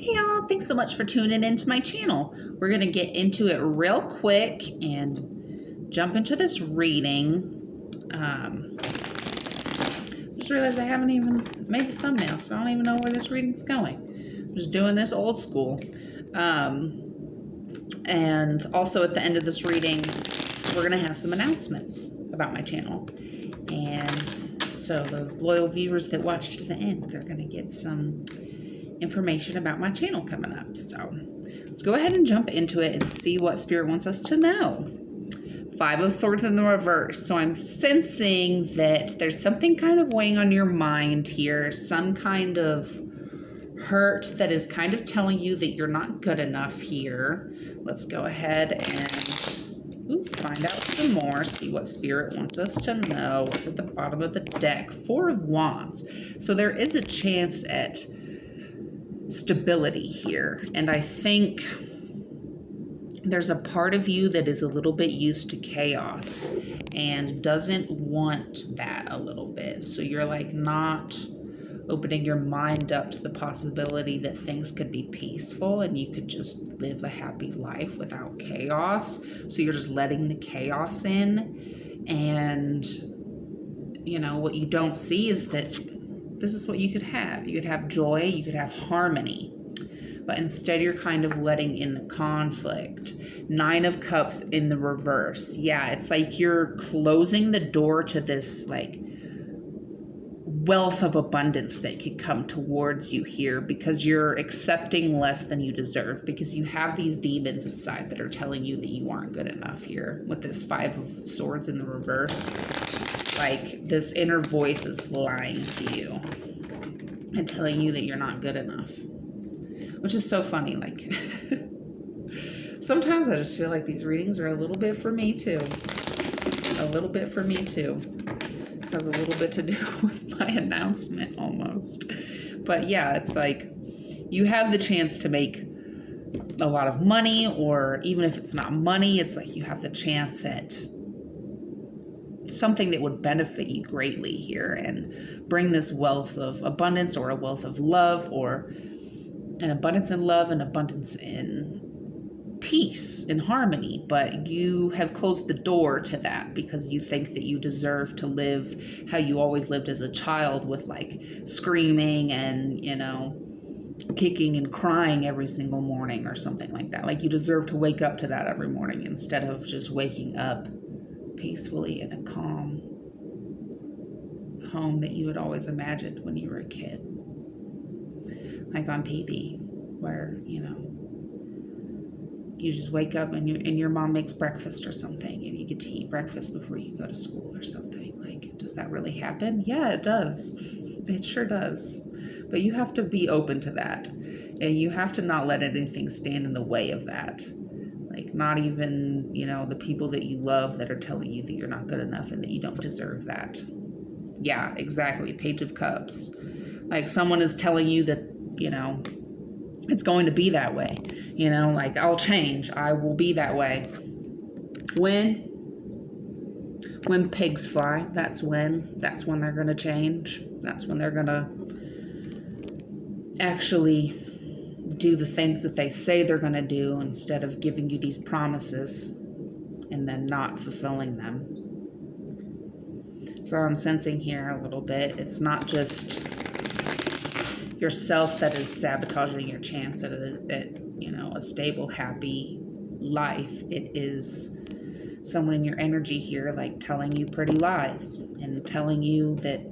Hey y'all, thanks so much for tuning into my channel. We're going to get into it real quick and jump into this reading. Just realized I haven't even made the thumbnail, so I don't even know where this reading's going. I'm just doing this old school. And also at the end of this reading, we're going to have some announcements about my channel. And so those loyal viewers that watched to the end, they're going to get some information about my channel coming up. So let's go ahead and jump into it and see what Spirit wants us to know. 5 of Swords in the reverse. So I'm sensing that there's something kind of weighing on your mind here, some kind of hurt that is kind of telling you that you're not good enough here. Let's go ahead and find out some more, see what Spirit wants us to know. What's at the bottom of the deck? 4 of Wands. So there is a chance at stability here, and I think there's a part of you that is a little bit used to chaos and doesn't want that a little bit. So you're like not opening your mind up to the possibility that things could be peaceful and you could just live a happy life without chaos. So you're just letting the chaos in, and you know what you don't see is that this is what you could have. You could have joy, you could have harmony, but instead you're kind of letting in the conflict. 9 of Cups in the reverse. Yeah, it's like you're closing the door to this like wealth of abundance that could come towards you here because you're accepting less than you deserve, because you have these demons inside that are telling you that you aren't good enough here with this 5 of Swords in the reverse. Like this inner voice is lying to you and telling you that you're not good enough, which is so funny. Like sometimes I just feel like these readings are a little bit for me too. A little bit for me too. This has a little bit to do with my announcement almost. But yeah, it's like you have the chance to make a lot of money, or even if it's not money, it's like you have the chance at something that would benefit you greatly here and bring this wealth of abundance, or a wealth of love, or an abundance in love, and abundance in peace and harmony. But you have closed the door to that because you think that you deserve to live how you always lived as a child, with like screaming and, you know, kicking and crying every single morning or something like that. Like you deserve to wake up to that every morning instead of just waking up peacefully in a calm home that you had always imagined when you were a kid, like on TV, where, you know, you just wake up and your mom makes breakfast or something, and you get to eat breakfast before you go to school or something. Like, does that really happen? Yeah, it does. It sure does. But you have to be open to that, and you have to not let anything stand in the way of that. Like, not even, you know, the people that you love that are telling you that you're not good enough and that you don't deserve that. Yeah, exactly. Page of Cups. Like, someone is telling you that, you know, it's going to be that way. You know, like, I'll change. I will be that way. When pigs fly, that's when they're going to change. That's when they're going to actually do the things that they say they're going to do, instead of giving you these promises and then not fulfilling them. So I'm sensing here a little bit, it's not just yourself that is sabotaging your chance at you know, a stable, happy life. It is someone in your energy here, like telling you pretty lies and telling you that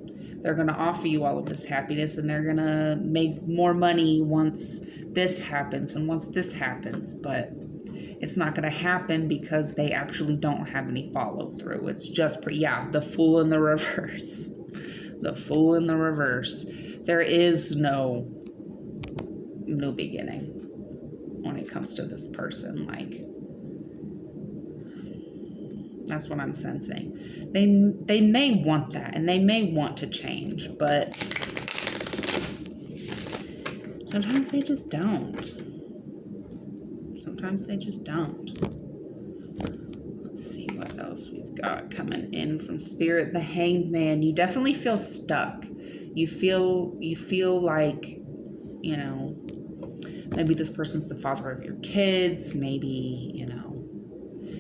they're going to offer you all of this happiness and they're going to make more money once this happens and once this happens. But it's not going to happen because they actually don't have any follow through. It's just, the Fool in the reverse. The Fool in the reverse. There is no new beginning when it comes to this person. Like, that's what I'm sensing. They may want that, and they may want to change, but sometimes they just don't. Sometimes they just don't. Let's see what else we've got coming in from Spirit. The Hanged Man. You definitely feel stuck. You feel like, you know, Maybe this person's the father of your kids. Maybe,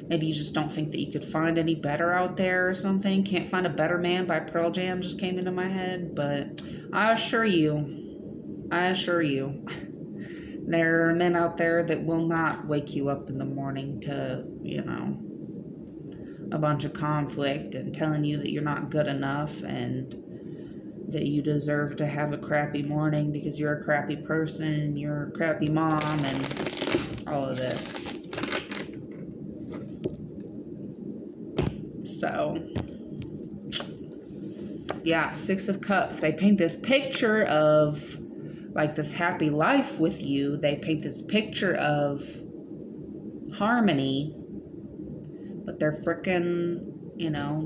maybe you just don't think that you could find any better out there or something. Can't Find a Better Man by Pearl Jam just came into my head. But I assure you, there are men out there that will not wake you up in the morning to, a bunch of conflict and telling you that you're not good enough and that you deserve to have a crappy morning because you're a crappy person and you're a crappy mom and all of this. So, yeah, Six of Cups. They paint this picture of like this happy life with you. They paint this picture of harmony, but they're freaking,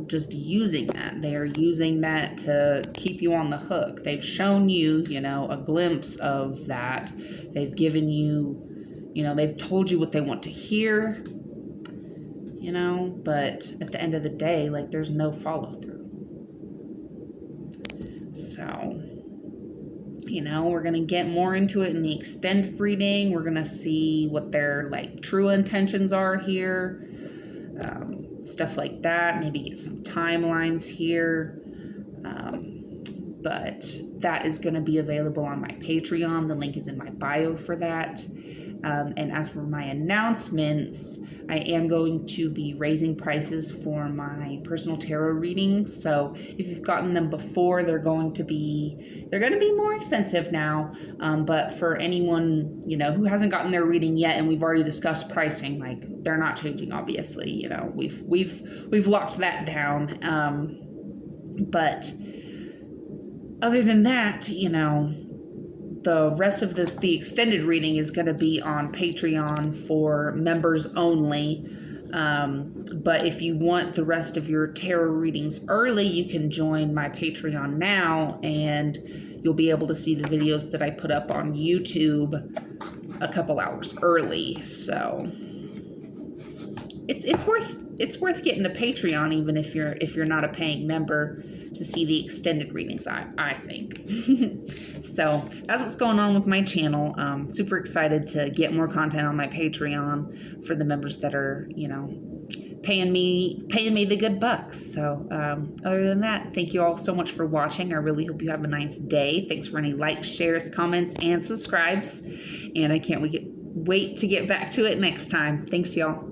just using that. They are using that to keep you on the hook. They've shown you, a glimpse of that. They've given you, they've told you what they want to hear, but at the end of the day, like, there's no follow through. So, we're going to get more into it in the extended reading. We're going to see what their, like, true intentions are here. Stuff like that. Maybe get some timelines here. But that is going to be available on my Patreon. The link is in my bio for that. And as for my announcements, I am going to be raising prices for my personal tarot readings. So if you've gotten them before, they're going to be more expensive now. But for anyone, who hasn't gotten their reading yet, and we've already discussed pricing, like, they're not changing, obviously. We've locked that down. But other than that, the rest of the extended reading is going to be on Patreon for members only. But if you want the rest of your tarot readings early, you can join my Patreon now, and you'll be able to see the videos that I put up on YouTube a couple hours early. So it's worth getting a Patreon, even if you're not a paying member, to see the extended readings, I think. So that's what's going on with my channel. Super excited to get more content on my Patreon for the members that are, paying me the good bucks. So other than that, thank you all so much for watching. I really hope you have a nice day. Thanks for any likes, shares, comments, and subscribes. And I can't wait to get back to it next time. Thanks, y'all.